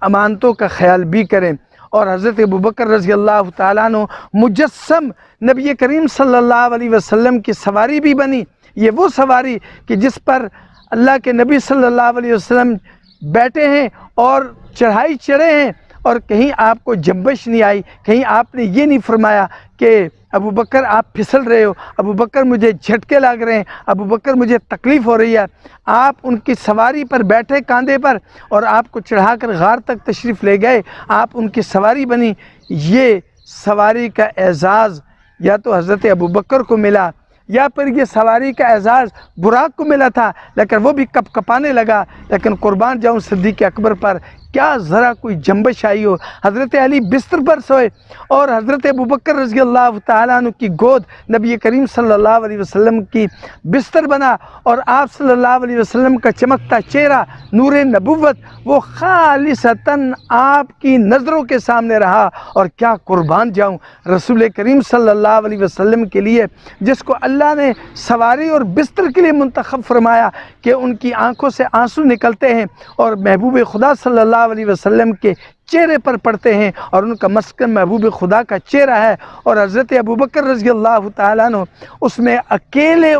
امانتوں کا خیال بھی کریں۔ اور حضرت ابوبکر رضی اللہ تعالیٰ عنہ مجسم نبی کریم صلی اللہ علیہ وسلم کی سواری بھی بنی۔ یہ وہ سواری کہ جس پر اللہ کے نبی صلی اللہ علیہ وسلم بیٹھے ہیں اور چڑھائی چڑھے ہیں، اور کہیں آپ کو جنبش نہیں آئی، کہیں آپ نے یہ نہیں فرمایا کہ ابو بکر آپ پھسل رہے ہو، ابو بکر مجھے جھٹکے لگ رہے ہیں، ابو بکر مجھے تکلیف ہو رہی ہے، آپ ان کی سواری پر بیٹھے کاندھے پر اور آپ کو چڑھا کر غار تک تشریف لے گئے، آپ ان کی سواری بنی۔ یہ سواری کا اعزاز یا تو حضرت ابو بکر کو ملا یا پھر یہ سواری کا اعزاز براق کو ملا تھا، لیکن وہ بھی کپ کپانے لگا۔ لیکن قربان جاؤں صدیق اکبر پر، کیا ذرا کوئی جنبش آئی ہو۔ حضرت علی بستر پر سوئے اور حضرت ابو بکر رضی اللہ تعالیٰ عنہ کی گود نبی کریم صلی اللہ علیہ وسلم کی بستر بنا، اور آپ صلی اللہ علیہ وسلم کا چمکتا چہرہ نور نبوت وہ خالصتاً آپ کی نظروں کے سامنے رہا۔ اور کیا قربان جاؤں رسول کریم صلی اللہ علیہ وسلم کے لیے، جس کو اللہ نے سواری اور بستر کے لیے منتخب فرمایا کہ ان کی آنکھوں سے آنسو نکلتے ہیں اور محبوب خدا صلی اللہ علیہ وسلم کے چہرے پر پڑتے ہیں، اور ان کا مسکن محبوب خدا کا چہرہ ہے۔ اور حضرت ابوبکر رضی اللہ تعالیٰ عنہ اس میں اکیلے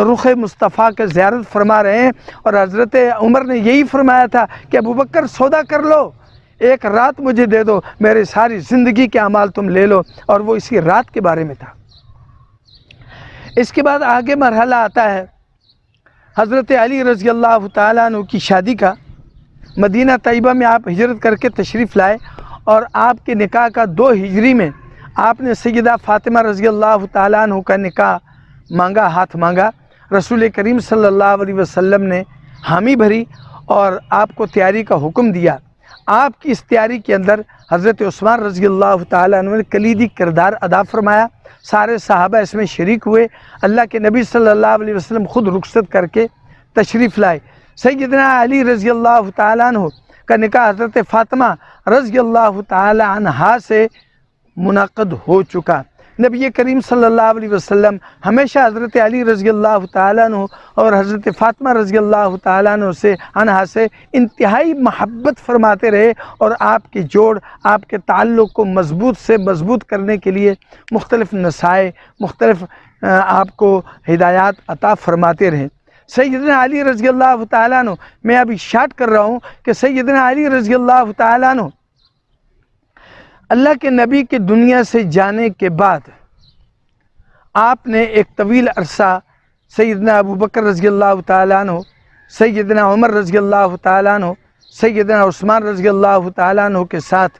رخ مصطفیٰ کے زیارت فرما رہے ہیں، اور حضرت عمر نے یہی فرمایا تھا کہ ابوبکر سودا کر لو، ایک رات مجھے دے دو، میرے ساری زندگی کے اعمال تم لے لو، اور وہ اسی رات کے بارے میں تھا۔ اس کے بعد آگے مرحلہ آتا ہے حضرت علی رضی اللہ تعالیٰ عنہ کی شادی کا۔ مدینہ طیبہ میں آپ ہجرت کر کے تشریف لائے، اور آپ کے نکاح کا 2 ہجری میں آپ نے سیدہ فاطمہ رضی اللہ تعالیٰ عنہ کا نکاح مانگا، ہاتھ مانگا۔ رسول کریم صلی اللہ علیہ وسلم نے حامی بھری اور آپ کو تیاری کا حکم دیا۔ آپ کی اس تیاری کے اندر حضرت عثمان رضی اللہ تعالیٰ عنہ نے کلیدی کردار ادا فرمایا، سارے صحابہ اس میں شریک ہوئے، اللہ کے نبی صلی اللہ علیہ وسلم خود رخصت کر کے تشریف لائے۔ سیدنا علی رضی اللہ تعالیٰ عنہ کا نکاح حضرت فاطمہ رضی اللہ تعالیٰ عنہا سے منعقد ہو چکا۔ نبی کریم صلی اللہ علیہ وسلم ہمیشہ حضرت علی رضی اللہ تعالیٰ عنہ اور حضرت فاطمہ رضی اللہ تعالیٰ عنہا سے انتہائی محبت فرماتے رہے، اور آپ کی جوڑ، آپ کے تعلق کو مضبوط سے مضبوط کرنے کے لیے مختلف نصائح، مختلف آپ کو ہدایات عطا فرماتے رہے۔ سیدنا علی رضی اللہ تعالیٰ عنہ، میں ابھی شارٹ کر رہا ہوں کہ سیدنا علی رضی اللہ تعالیٰ عنہ اللہ کے نبی کے دنیا سے جانے کے بعد آپ نے ایک طویل عرصہ سیدنا ابو بکر رضی اللہ تعالیٰ عنہ، سیدنا عمر رضی اللہ تعالیٰ عنہ، سیدنا عثمان رضی اللہ تعالیٰ عنہ کے ساتھ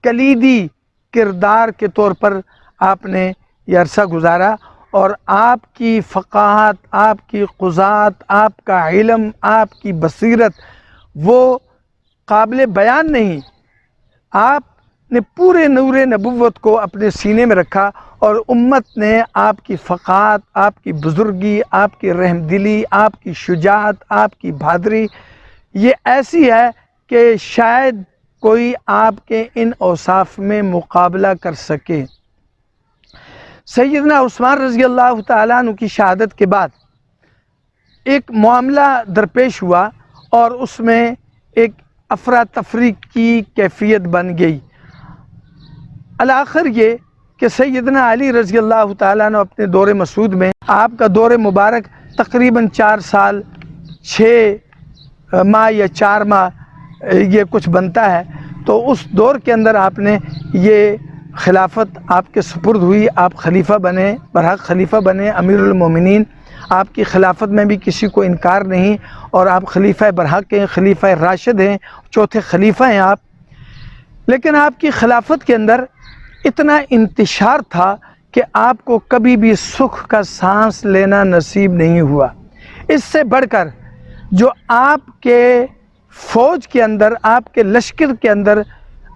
کلیدی کردار کے طور پر آپ نے یہ عرصہ گزارا، اور آپ کی فقاہت، آپ کی قضات، آپ کا علم، آپ کی بصیرت وہ قابل بیان نہیں۔ آپ نے پورے نور نبوت کو اپنے سینے میں رکھا، اور امت نے آپ کی فقاہت، آپ کی بزرگی، آپ کی رحم دلی، آپ کی شجاعت، آپ کی بہادری یہ ایسی ہے کہ شاید کوئی آپ کے ان اوصاف میں مقابلہ کر سکے۔ سیدنا عثمان رضی اللہ تعالیٰ عنہ کی شہادت کے بعد ایک معاملہ درپیش ہوا، اور اس میں ایک افراتفری کی کیفیت بن گئی۔ الآخر یہ کہ سیدنا علی رضی اللہ تعالیٰ عنہ اپنے دور مسعود میں، آپ کا دور مبارک تقریباً 4 سال 6 ماہ یا 4 ماہ یہ کچھ بنتا ہے، تو اس دور کے اندر آپ نے یہ خلافت آپ کے سپرد ہوئی، آپ خلیفہ بنے، برحق خلیفہ بنے، امیر المومنین۔ آپ کی خلافت میں بھی کسی کو انکار نہیں، اور آپ خلیفہ برحق ہیں، خلیفہ راشد ہیں، 4تھے خلیفہ ہیں آپ۔ لیکن آپ کی خلافت کے اندر اتنا انتشار تھا کہ آپ کو کبھی بھی سکھ کا سانس لینا نصیب نہیں ہوا۔ اس سے بڑھ کر جو آپ کے فوج کے اندر، آپ کے لشکر کے اندر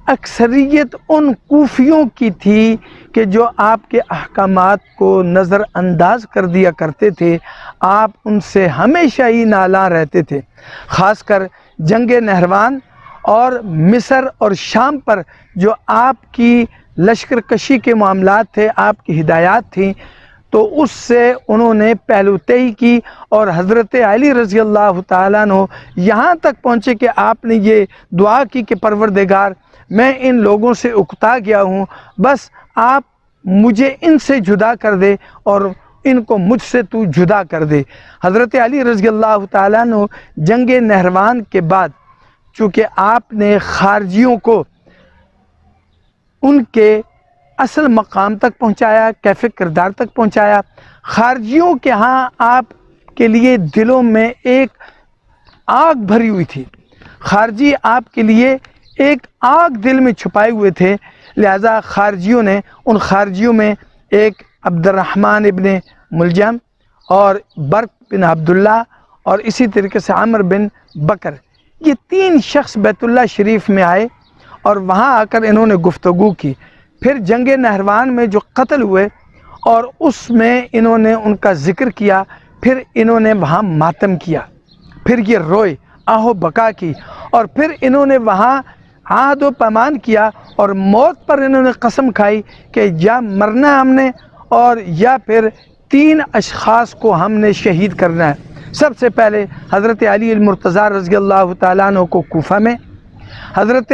اکثریت ان کوفیوں کی تھی کہ جو آپ کے احکامات کو نظر انداز کر دیا کرتے تھے، آپ ان سے ہمیشہ ہی نالاں رہتے تھے۔ خاص کر جنگ نہروان اور مصر اور شام پر جو آپ کی لشکر کشی کے معاملات تھے، آپ کی ہدایات تھیں، تو اس سے انہوں نے پہلو تہی کی، اور حضرت علی رضی اللہ تعالیٰ عنہ یہاں تک پہنچے کہ آپ نے یہ دعا کی کہ پروردگار میں ان لوگوں سے اکتا گیا ہوں، بس آپ مجھے ان سے جدا کر دے اور ان کو مجھ سے تو جدا کر دے۔ حضرت علی رضی اللہ تعالیٰ عنہ جنگ نہروان کے بعد چونکہ آپ نے خارجیوں کو ان کے اصل مقام تک پہنچایا، کیف کردار تک پہنچایا۔ خارجیوں کے ہاں آپ کے لیے دلوں میں ایک آگ بھری ہوئی تھی، خارجی آپ کے لیے ایک آگ دل میں چھپائے ہوئے تھے، لہذا خارجیوں نے، ان خارجیوں میں ایک عبد الرحمن ابن ملجم اور برق بن عبداللہ اور اسی طریقے سے عمر بن بکر، یہ 3 شخص بیت اللہ شریف میں آئے اور وہاں آ کر انہوں نے گفتگو کی۔ پھر جنگ نہروان میں جو قتل ہوئے اور اس میں انہوں نے ان کا ذکر کیا، پھر انہوں نے وہاں ماتم کیا، پھر یہ روئے، آہ و بکا کی، اور پھر انہوں نے وہاں عہد و پیمان کیا اور موت پر انہوں نے قسم کھائی کہ یا مرنا ہم نے اور یا پھر 3 اشخاص کو ہم نے شہید کرنا ہے۔ سب سے پہلے حضرت علی المرتضیٰ رضی اللہ تعالیٰ عنہ کو کوفہ میں، حضرت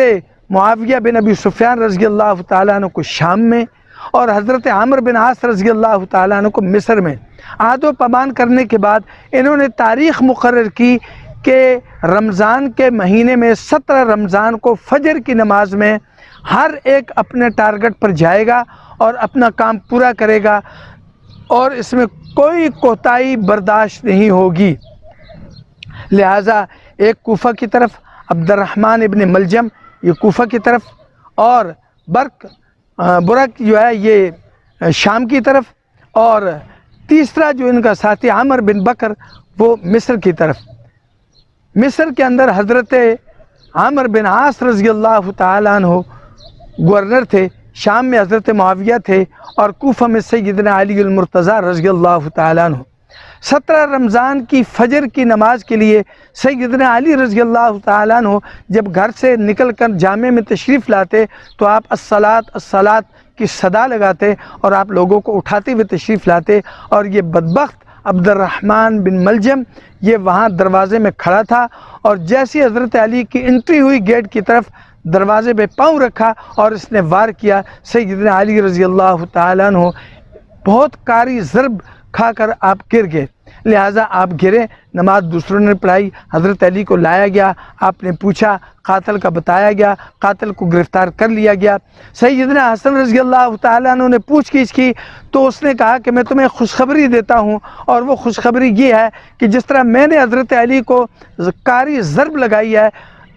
معاویہ بن ابی سفیان رضی اللہ تعالیٰ عنہ کو شام میں، اور حضرت عمرو بن عاص رضی اللہ تعالیٰ عنہ کو مصر میں۔ عہد و پیمان کرنے کے بعد انہوں نے تاریخ مقرر کی کہ رمضان کے مہینے میں 17 رمضان کو فجر کی نماز میں ہر ایک اپنے ٹارگٹ پر جائے گا اور اپنا کام پورا کرے گا اور اس میں کوئی کوتاہی برداشت نہیں ہوگی۔ لہٰذا ایک کوفہ کی طرف عبد الرحمن ابن ملجم، یہ کوفہ کی طرف، اور برق جو ہے یہ شام کی طرف، اور تیسرا جو ان کا ساتھی عمر بن بکر وہ مصر کی طرف۔ مصر کے اندر حضرت عمر بن عاص رضی اللہ تعالیٰ عنہ گورنر تھے، شام میں حضرت معاویہ تھے، اور کوفہ میں سیدنا علی المرتضیٰ رضی اللہ تعالیٰ عنہ۔ 17 رمضان کی فجر کی نماز کے لیے سیدنا علی رضی اللہ تعالیٰ عنہ جب گھر سے نکل کر جامع میں تشریف لاتے تو آپ الصلاۃ الصلاۃ کی صدا لگاتے اور آپ لوگوں کو اٹھاتے ہوئے تشریف لاتے، اور یہ بدبخت عبد الرحمن بن ملجم یہ وہاں دروازے میں کھڑا تھا، اور جیسی حضرت علی کی انٹری ہوئی گیٹ کی طرف دروازے پہ پاؤں رکھا اور اس نے وار کیا، سیدنا علی رضی اللہ تعالیٰ عنہ بہت کاری ضرب کھا کر آپ گر گئے، لہٰذا آپ گرے، نماز دوسروں نے پڑھائی، حضرت علی کو لایا گیا، آپ نے پوچھا، قاتل کا بتایا گیا، قاتل کو گرفتار کر لیا گیا۔ سیدنا حسن رضی اللہ تعالیٰ عنہ نے پوچھ گچھ کی تو اس نے کہا کہ میں تمہیں خوشخبری دیتا ہوں، اور وہ خوشخبری یہ ہے کہ جس طرح میں نے حضرت علی کو کاری ضرب لگائی ہے،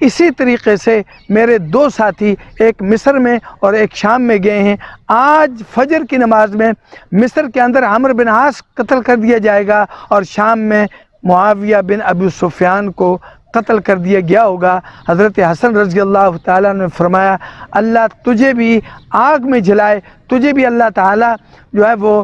اسی طریقے سے میرے 2 ساتھی ایک مصر میں اور ایک شام میں گئے ہیں، آج فجر کی نماز میں مصر کے اندر عمرو بن عاص قتل کر دیا جائے گا اور شام میں معاویہ بن ابی سفیان کو قتل کر دیا گیا ہوگا۔ حضرت حسن رضی اللہ تعالیٰ نے فرمایا اللہ تجھے بھی آگ میں جلائے، تجھے بھی اللہ تعالیٰ جو ہے وہ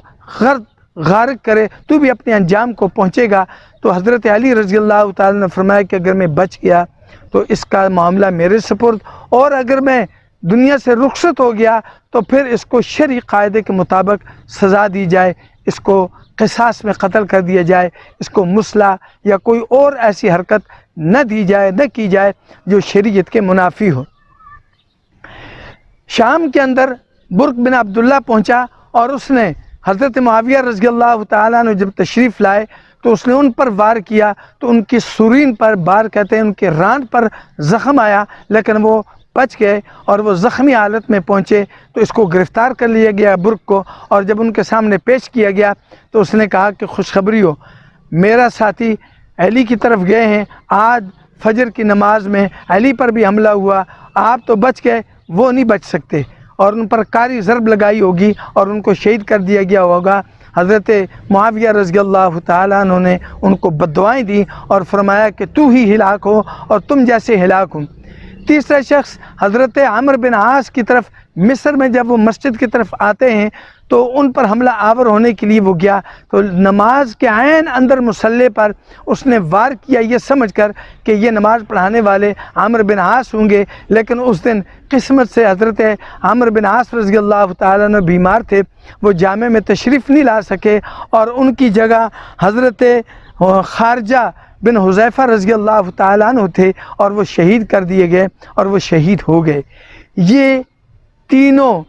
غارق کرے، تو بھی اپنے انجام کو پہنچے گا۔ تو حضرت علی رضی اللہ تعالیٰ نے فرمایا کہ اگر میں بچ گیا تو اس کا معاملہ میرے سپرد، اور اگر میں دنیا سے رخصت ہو گیا تو پھر اس کو شرعی قاعدے کے مطابق سزا دی جائے، اس کو قصاص میں قتل کر دیا جائے، اس کو مصلح یا کوئی اور ایسی حرکت نہ دی جائے، نہ کی جائے جو شریعت کے منافی ہو۔ شام کے اندر برق بن عبداللہ پہنچا اور اس نے حضرت معاویہ رضی اللہ تعالیٰ نے جب تشریف لائے تو اس نے ان پر وار کیا تو ان کی سورین پر، بار کہتے ہیں ان کے ران پر زخم آیا، لیکن وہ بچ گئے اور وہ زخمی حالت میں پہنچے تو اس کو گرفتار کر لیا گیا برق کو، اور جب ان کے سامنے پیش کیا گیا تو اس نے کہا کہ خوشخبری ہو، میرا ساتھی علی کی طرف گئے ہیں، آج فجر کی نماز میں علی پر بھی حملہ ہوا، آپ تو بچ گئے، وہ نہیں بچ سکتے، اور ان پر کاری ضرب لگائی ہوگی اور ان کو شہید کر دیا گیا ہوگا۔ حضرت معاویہ رضی اللہ تعالیٰ عنہ نے ان کو بددعائیں دی اور فرمایا کہ تو ہی ہلاک ہو اور تم جیسے ہلاک ہوں۔ تیسرا شخص حضرت عمرو بن عاص کی طرف، مصر میں جب وہ مسجد کی طرف آتے ہیں تو ان پر حملہ آور ہونے کے لیے وہ گیا تو نماز کے عین اندر مصلی پر اس نے وار کیا یہ سمجھ کر کہ یہ نماز پڑھانے والے عمرو بن عاص ہوں گے، لیکن اس دن قسمت سے حضرت عمرو بن عاص رضی اللہ تعالیٰ عنہ بیمار تھے، وہ جامع میں تشریف نہیں لا سکے، اور ان کی جگہ حضرت خارجہ بن حذیفہ رضی اللہ تعالیٰ عنہ تھے اور وہ شہید کر دیے گئے اور وہ شہید ہو گئے۔ یہ تینوں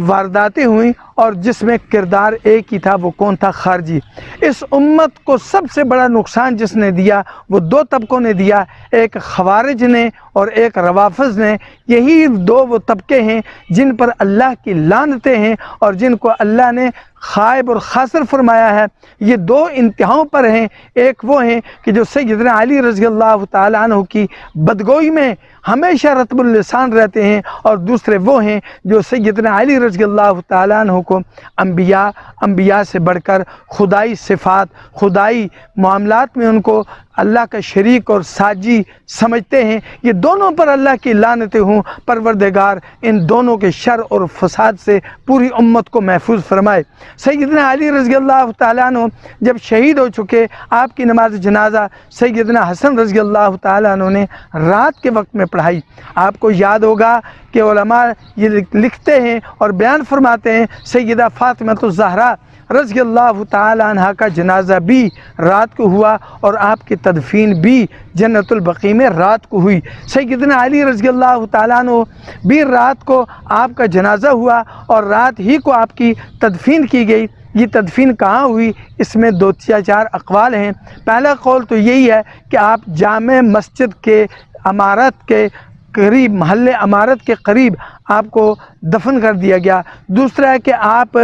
وارداتیں ہوئیں اور جس میں کردار ایک ہی تھا، وہ کون تھا؟ خارجی۔ اس امت کو سب سے بڑا نقصان جس نے دیا وہ دو طبقوں نے دیا، ایک خوارج نے اور ایک روافض نے۔ یہی دو وہ طبقے ہیں جن پر اللہ کی لعنتیں ہیں اور جن کو اللہ نے خائب اور خاسر فرمایا ہے۔ یہ دو انتہاؤں پر ہیں، ایک وہ ہیں کہ جو سیدنا علی رضی اللہ تعالیٰ عنہ کی بدگوئی میں ہمیشہ رطب اللسان رہتے ہیں، اور دوسرے وہ ہیں جو سیدنا علی رضی اللہ تعالیٰ عنہ کو انبیاء سے بڑھ کر خدائی صفات، خدائی معاملات میں ان کو اللہ کا شریک اور ساجی سمجھتے ہیں۔ یہ دونوں پر اللہ کی لعنتیں ہوں۔ پروردگار ان دونوں کے شر اور فساد سے پوری امت کو محفوظ فرمائے۔ سیدنا علی رضی اللہ تعالیٰ عنہ جب شہید ہو چکے، آپ کی نماز جنازہ سیدنا حسن رضی اللہ تعالیٰ عنہ نے رات کے وقت میں پڑھائی۔ آپ کو یاد ہوگا کہ علماء یہ لکھتے ہیں اور بیان فرماتے ہیں، سیدہ فاطمہ الزہرا رضی اللہ تعالیٰ عنہ کا جنازہ بھی رات کو ہوا اور آپ کی تدفین بھی جنت البقیع میں رات کو ہوئی۔ سیدنا علی رضی اللہ تعالیٰ عنہ بھی رات کو آپ کا جنازہ ہوا اور رات ہی کو آپ کی تدفین کی گئی۔ یہ تدفین کہاں ہوئی؟ اس میں دو یا چار اقوال ہیں۔ پہلا قول تو یہی ہے کہ آپ جامع مسجد کے عمارت کے قریب، محل عمارت کے قریب آپ کو دفن کر دیا گیا۔ دوسرا ہے کہ آپ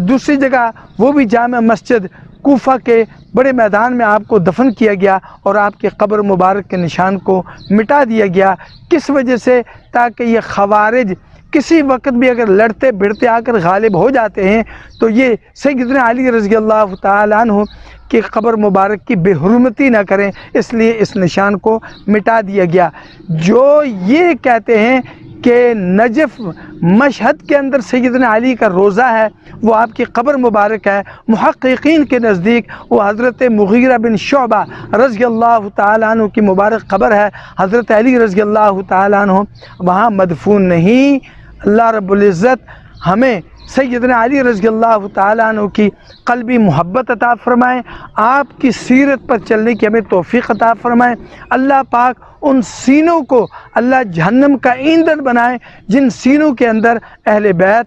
دوسری جگہ، وہ بھی جامع مسجد کوفہ کے بڑے میدان میں آپ کو دفن کیا گیا اور آپ کے قبر مبارک کے نشان کو مٹا دیا گیا۔ کس وجہ سے؟ تاکہ یہ خوارج کسی وقت بھی اگر لڑتے بھڑتے آ کر غالب ہو جاتے ہیں تو یہ سیدنا علی رضی اللہ تعالیٰ عنہ کی قبر مبارک کی بے حرمتی نہ کریں، اس لیے اس نشان کو مٹا دیا گیا۔ جو یہ کہتے ہیں کہ نجف مشہد کے اندر سیدنا علی کا روضہ ہے، وہ آپ کی قبر مبارک ہے، محققین کے نزدیک وہ حضرت مغیرہ بن شعبہ رضی اللہ تعالیٰ عنہ کی مبارک قبر ہے۔ حضرت علی رضی اللہ تعالیٰ عنہ وہاں مدفون نہیں۔ اللہ رب العزت ہمیں سیدنا علی رضی اللہ تعالیٰ عنہ کی قلبی محبت عطا فرمائیں، آپ کی سیرت پر چلنے کی ہمیں توفیق عطا فرمائیں۔ اللہ پاک ان سینوں کو اللہ جہنم کا ایندھن بنائے جن سینوں کے اندر اہل بیت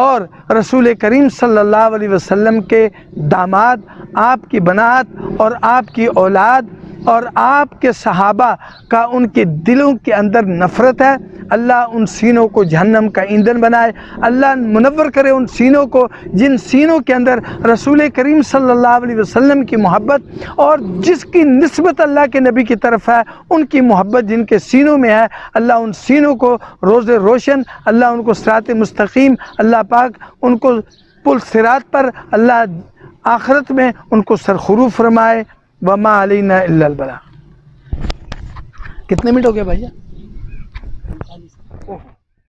اور رسول کریم صلی اللہ علیہ وسلم کے داماد، آپ کی بنات اور آپ کی اولاد اور آپ کے صحابہ کا ان کے دلوں کے اندر نفرت ہے۔ اللہ ان سینوں کو جہنم کا ایندھن بنائے۔ اللہ منور کرے ان سینوں کو جن سینوں کے اندر رسول کریم صلی اللہ علیہ وسلم کی محبت اور جس کی نسبت اللہ کے نبی کی طرف ہے، ان کی محبت جن کے سینوں میں ہے، اللہ ان سینوں کو روز روشن، اللہ ان کو صراط مستقیم، اللہ پاک ان کو پل صراط پر اللہ آخرت میں ان کو سرخرو فرمائے۔ وما علینا الا البلاغ۔ کتنے منٹ ہو گیا بھائی؟